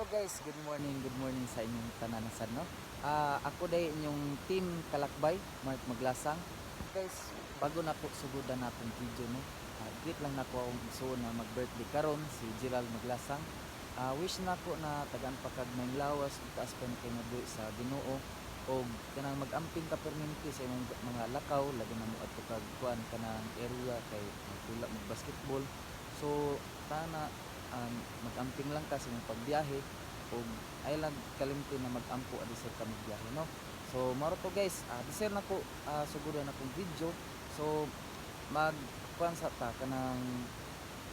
Guys, good morning sa inyong tananasan, no? Ako day inyong team Kalakbay, Mark Maglasang. Guys, bago na po sugudan natong video, no? Greet lang nako akong iso na mag-birthday karon si Gerald Maglasang. Wish na ko na tagaan pa kag may lawas ug taas pa ni kay mabuhi sa Ginoo og kanang mag-amping ka permanente sa imong mga lakaw labi na mo adto kag kuan kanang area kay magtula mag basketball. So tana mag-amping lang ka sa imong pagbiyahe ug ay lang kalimti na mag-ampo adi sa kami biyahe, no. So maro to guys, deser na ko sugudan akong video. So mag kuan sa ta kanang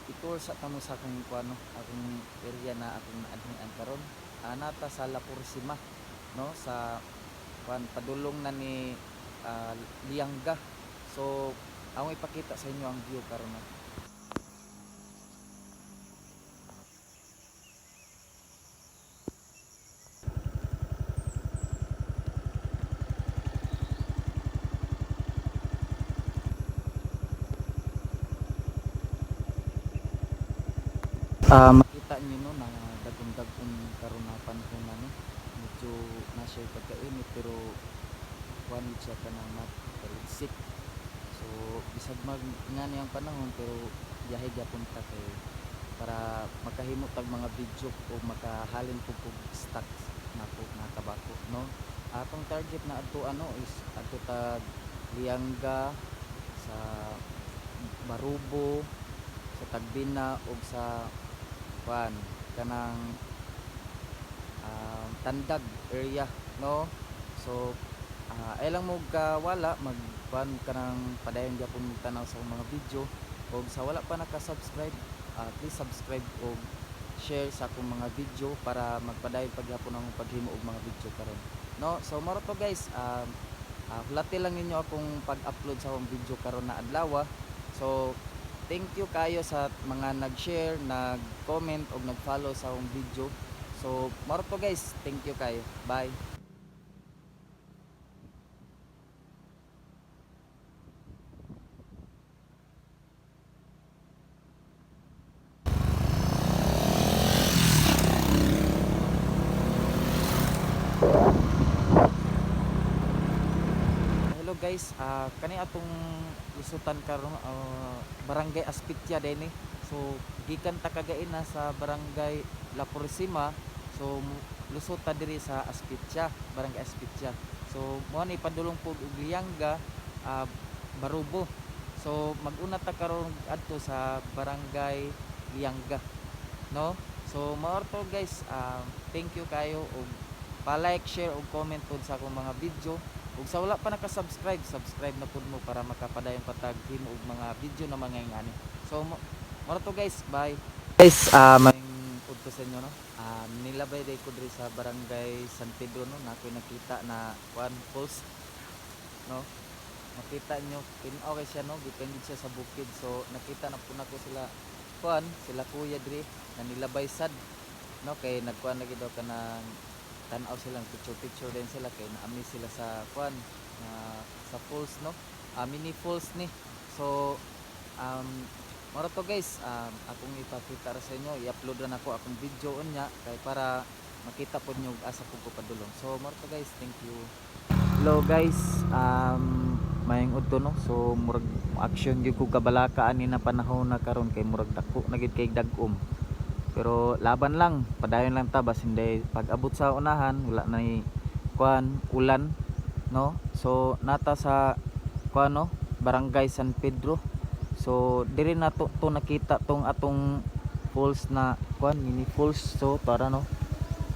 i-tour sa tamo sa akong kuan, no, akong area na akong naadhian karon. Nata sa La Purisima, no, sa kuan padulong na ni Lianga. So akong ipakita sa inyo ang view karon na. Makita niyo, no, na dagong-dagong karon na panahon na, no. Medyo na siya pagkainit pero kuan siya kanang mataligsik. So bisag mag nga niyang panahon pero biyahe gyapon ta kay para makahimo tag mga video o makahalin pug stock nako na tabako, no. Atong target na adto is adto tag Lianga, sa Barubo, sa Tagbina ug sa kuan kanang Tandag area, no. So ay lang mo wala mag kuan kanang padayon gyapon mo tanaw sa mga video ug sa wala pa naka-subscribe, please subscribe ug share sa akong mga video para magpadayon pagyapon ang paghimo og mga video karon, no. So maro to guys, hulati lang ninyo akong pag-upload sa akong video karon na adlaw. So thank you kayo sa mga nag-share, nag-comment o nag-follow sa akong video. So maro to guys, thank you kayo. Bye. Hello guys, kani atong lisutan karon Barangay Aspitia dinhi. So gikan ta kagaina sa Barangay La Purisima. So lusot ta diri sa Aspitia, Barangay Aspitia. So mo ni padulong pug og Lianga, Barubo. So mag-una ta karon adto sa Barangay Lianga, no. So mao to guys, thank you kayo og pa-like, share ug comment pod sa akong mga video. Ug sa wala pa naka-subscribe, subscribe na pud mo para makapadayon patag himo og mga video na mga ingani. So moro to guys, bye. Guys, may pudto sa inyo, no. Nilabay day ko diri sa Barangay San Pedro, no, na ako'y nakita na one falls, no. Makita nyo, okay siya, no, gikan siya sa bukid. So nakita na po nako sila kuan, sila kuya diri na nilabay sad, no, kay nagkuan lagi daw kanang tanaw silang picture din sila kay naami sila sa kuan sa falls, no, mini falls ni. So maro to guys, akong ipakita ra sa inyo, i-upload na ako akong video unya kay para makita pod nyo asa ko padulong. So maro to guys, thank you. Hello guys, mayang udto, no. So murag action gyud ko kabalaka ani na panahon na karon kay murag dako na gid kay dag-om. Pero laban lang, padayon lang ta basin day pag abot sa unahan wala na ni kuan ulan, no. So nata sa kuan, no, Barangay San Pedro. So diri na to nakita tong atong falls na kuan, mini falls. So para, no,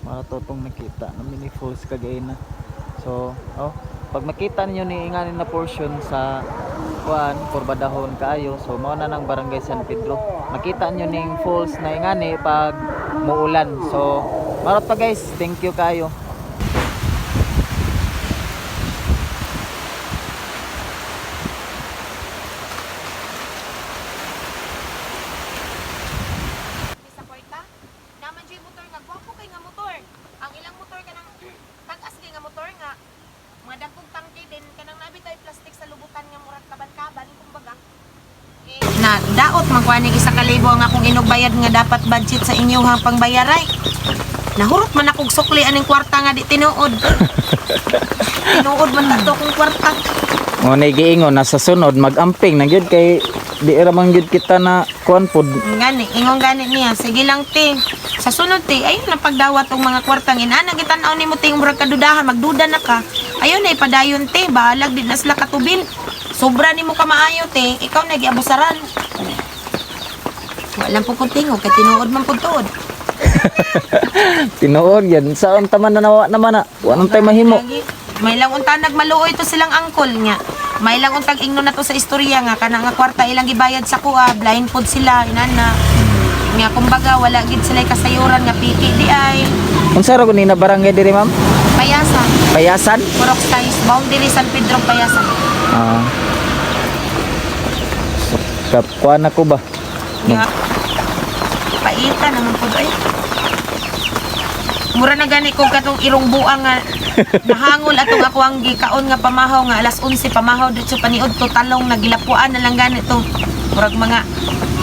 mara to tong nakita na mini falls kagaina. So pag makita niyo ni ingani na portion sa kuan Purbadahon kaayo, so mao na nang Barangay San Pedro. Makita nyo ning falls na ingani pag muulan. So marot pa guys, thank you kayo. Sa kwarta naman jay motor nga gwapo kay nga motor. Ang ilang motor kanang tag-as kay nga motor nga mga dagkong tangke din kanang nabitay plastic sa lubutan nga murag kaban-kaban kumbaga. Na daot magwanig 1,000 ang akong inugbayad nga dapat budget sa inyong pangbayaray. Nahurot man akong sukli aning kwarta nga di tinuod. Tinuod man ta to kong kwarta. Mo ni giingon na sa sunod magamping na gyud kay di ra man gyud kita na kuan pod. Gani, ingon gani niya. Sige lang ting. Sa sunod ting, ayun na pagdawat og mga kwartang inana gitan-aw nimo ting murag kadudahan, magduda na ka. Ayun na ipadayon ting, bahalag din na sila katubil. Sobra nimo ka maayo ting, ikaw na giabusaran. Walang pupuntingog kay tinuod man pud tuod. Tinuod yan. Saan taman na nawa naman na. Anong tayo mahimo? May lang unta nagmaluoy to silang angkol nga. May lang untag ingno na to sa istorya nga kana nga kwarta ilang gibayad sa kuha, blind food sila inana. Nga kumbaga wala gid sila kasayuran nga piki di ay. Unsa ra ni na barangay diri ma'am? Payasan. Payasan? Purok size boundary San Pedro Payasan. Ah. Kapkuan ako ba? Nga. Paita naman po ay. Mura na gani ko katong irong buang nga nahangol atong ako ang gikaon nga pamahaw nga alas 11 pamahaw dito paniod to talong nagilapuan na lang gani to. Murag mga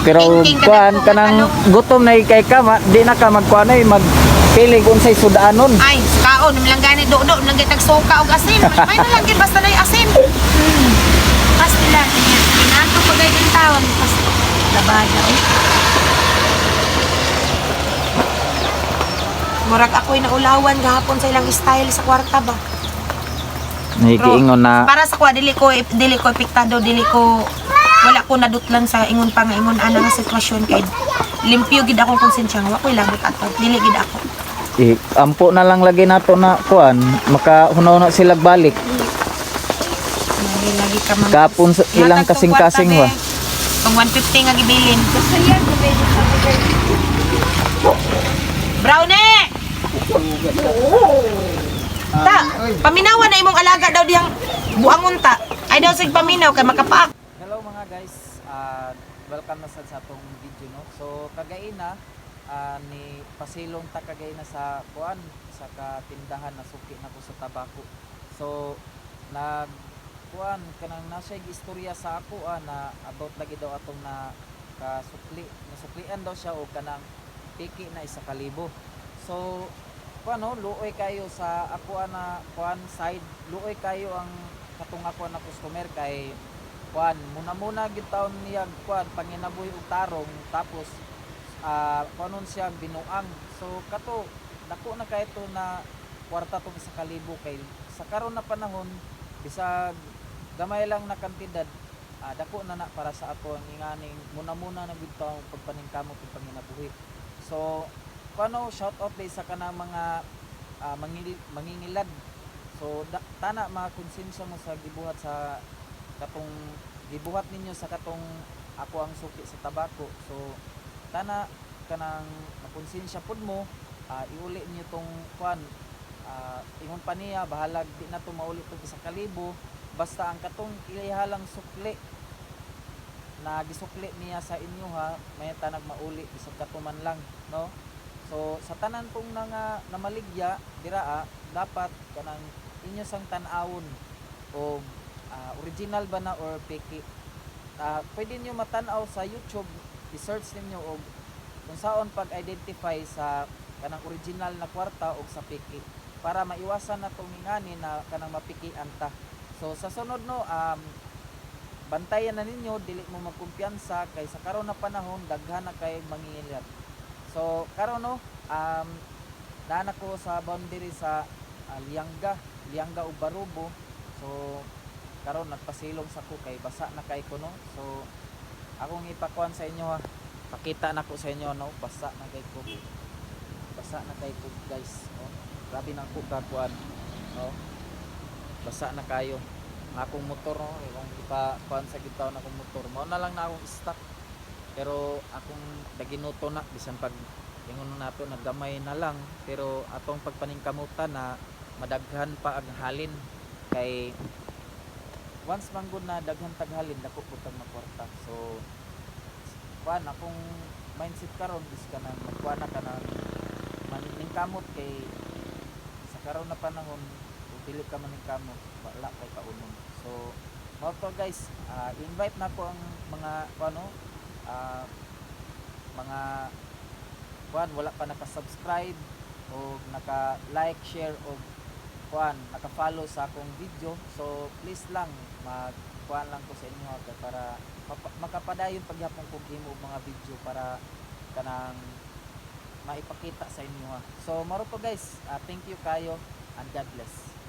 Pero king kuan ka kanang ano. gutom na kay ka di na ka magkuan ay magpilig unsay sudaanon. Ay, kaon lang gani do lang gitag suka og asin. May na lang gid basta na asin. Pas nila niya. Inato pa gay din taon pas labada oy. Murag ako'y naulawan gahapon sa ilang style sa kwarta ba. Nagiingon na Para sa kwa dili ko epektado, dili ko wala ko nadutlan sa ingon pa nga ingon ana nga sitwasyon kay limpyo gid akong konsensya nga wa ko'y labot ato. Dili gid ako. ampo na lang lagi nato na kuan makahunaw na sila balik. Lagi ka man. Kapon ilang kasing-kasing ba. Kung 150 nga gibilin. Brownie! Ta, paminawan na imong alaga daw diyang buangon ta. Ay daw sig paminaw kay makapaak. Hello mga guys, welcome na sa atong video no. So kagaina ni pasilong ta kagaina sa kuan sa katindahan na suki na ko sa tabako. So nag kuan kanang nasa istorya sa ako na about lagi daw atong na nasuklian daw siya o kanang piki na 1,000. So kuano luoy kayo sa ako na kuan side, luoy kayo ang katong ako na customer kay kuan muna gid taon niya kuan panginabuhi og tarong tapos kuanon siya binuang. So kato dako na kay to na kwarta tong 1,000 kay sa karon na panahon bisag gamay lang na kantidad dako na para sa ato ang inganing muna na gid taong pagpaningkamot ug panginabuhi. So kuano shout out day sa kanang mga mangingilad. So tana mga konsensya mo sa gibuhat sa katong gibuhat ninyo sa katong ako ang suki sa tabako. So tana kanang makonsensya pud mo iuli niyo tong kuan ingon pa niya bahalag di na to mauli to 1,000 basta ang katong ihalang sukli na gisukli niya sa inyo ha may tanag mauli bisag katuman lang no. So sa tanan pong namaligya dira dapat kanang inyo sang tan-awon o original ba na or fake. Pwede niyo matan-aw sa YouTube, i-search ninyo og kung saon pag-identify sa kanang original na kwarta o sa fake para maiwasan na tong ngani na kanang mapikian ta. So sa sunod no bantayan na ninyo dili mo magkumpiyansa kay sa karon na panahon daghan na kay mangingilad. So karon no daan ako sa boundary sa Lianga ug Barubo. So karon nagpasilong sa ko kay basa na kay ko no. So akong ipakuan sa inyo ha. Pakita na ko sa inyo no, basa na kay ko. Basa na kay ko guys, no. Grabe nang ko kakuan, no. Basa na kayo. Ang akong motor no, kung ipakuan sa gitaw na akong motor. Mao na lang na akong stock. Pero akong daginuto na bisan pag ingon nato naggamay na lang pero atong pagpaningkamutan na madaghan pa ang halin kay once manggod na daghan taghalin dako putang na kwarta. So kuan akong mindset karon is kanang magkuan na kanang maningkamot kay sa karon na panahon kung dili ka maningkamot wala kay kaunon. So mao to guys, invite na ko ang mga kuano mga kuan wala pa naka-subscribe o naka-like, share o kuan, naka-follow sa akong video. So please lang kuan lang ko sa inyo kay para makapadayon pagyapon kog himo og mga video para kanang maipakita sa inyo ha. So maro po guys, thank you kayo and God bless.